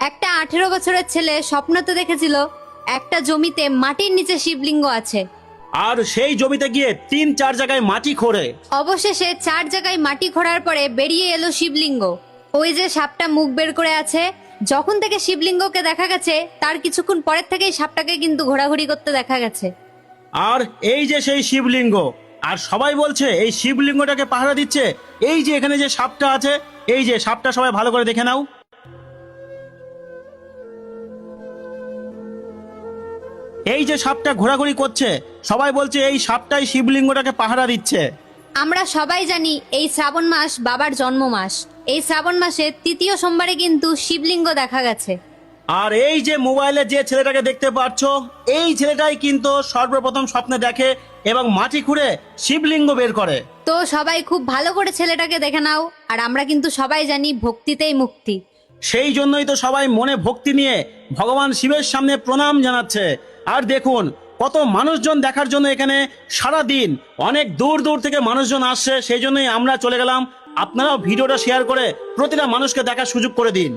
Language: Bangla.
একটা 18 বছরের ছেলে স্বপ্নতে দেখেছিল একটা জমিতে মাটির নিচে শিবলিঙ্গ আছে। আর সেই জমিতে গিয়ে 3-4 জায়গায় মাটি খোঁড়ে। অবশেষে 4 জায়গায় মাটি খোঁড়ার পরে বেরিয়ে এলো শিবলিঙ্গ। ওই যে সাপটা মুখ বের করে আছে, যখন থেকে শিবলিঙ্গকে দেখা গেছে তার কিছুক্ষণ পরের থেকেই সাপটাকে কিন্তু ঘোরাঘুরি করতে দেখা গেছে। আর এই যে সেই শিবলিঙ্গ, আর সবাই বলছে এই শিবলিঙ্গটাকে পাহারা দিচ্ছে এই যে এখানে যে সাপটা আছে, এই যে সাপটা সবাই ভালো করে দেখে নাও। এই যে সাপটা ঘোরাঘুরি করছে, সবাই বলছে এই সাপটাই শিবলিঙ্গটাকে পাহারা দিচ্ছে। আমরা সবাই জানি এই শ্রাবণ মাস বাবার জন্ম মাস। এই শ্রাবণ মাসে তৃতীয় সোমবারে কিন্তু শিবলিঙ্গ দেখা গেছে। আর এই যে মোবাইলে যে ছেলেটাকে দেখতে পাচ্ছ, এই ছেলেটাই কিন্তু সর্বপ্রথম স্বপ্নে দেখে এবং মাটি খুঁড়ে শিবলিঙ্গ বের করে। তো সবাই খুব ভালো করে ছেলেটাকে দেখে নাও। আর আমরা কিন্তু সবাই জানি ভক্তিতেই মুক্তি। সেই জন্যই তো সবাই মনে ভক্তি নিয়ে ভগবান শিবের সামনে প্রণাম জানাচ্ছে। আর দেখুন কত মানুষজন দেখার জন্য এখানে সারা দিন অনেক দূর দূর থেকে মানুষজন আসছে, সেই জন্যই আমরা চলে গেলাম। আপনারাও ভিডিওটা শেয়ার করে প্রতিটা মানুষকে দেখার সুযোগ করে দিন।